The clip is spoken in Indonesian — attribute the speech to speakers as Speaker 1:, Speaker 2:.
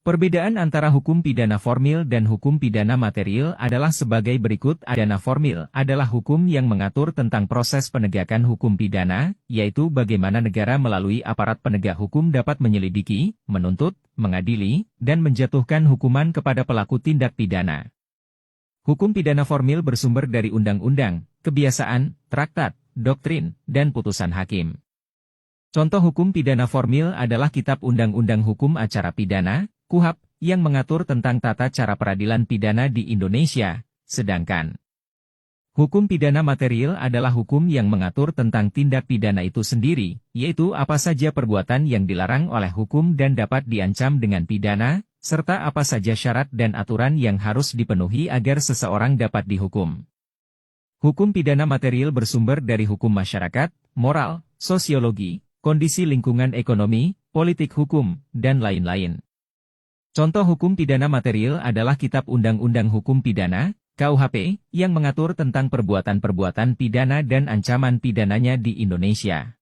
Speaker 1: Perbedaan antara hukum pidana formil dan hukum pidana material adalah sebagai berikut. Pidana formil adalah hukum yang mengatur tentang proses penegakan hukum pidana, yaitu bagaimana negara melalui aparat penegak hukum dapat menyelidiki, menuntut, mengadili, dan menjatuhkan hukuman kepada pelaku tindak pidana. Hukum pidana formil bersumber dari undang-undang, kebiasaan, traktat, doktrin, dan putusan hakim. Contoh hukum pidana formil adalah Kitab Undang-Undang Hukum Acara Pidana, KUHP, yang mengatur tentang tata cara peradilan pidana di Indonesia, sedangkan hukum pidana material adalah hukum yang mengatur tentang tindak pidana itu sendiri, yaitu apa saja perbuatan yang dilarang oleh hukum dan dapat diancam dengan pidana, serta apa saja syarat dan aturan yang harus dipenuhi agar seseorang dapat dihukum. Hukum pidana material bersumber dari hukum masyarakat, moral, sosiologi, kondisi lingkungan ekonomi, politik hukum, dan lain-lain. Contoh hukum pidana material adalah Kitab Undang-Undang Hukum Pidana, KUHP, yang mengatur tentang perbuatan-perbuatan pidana dan ancaman pidananya di Indonesia.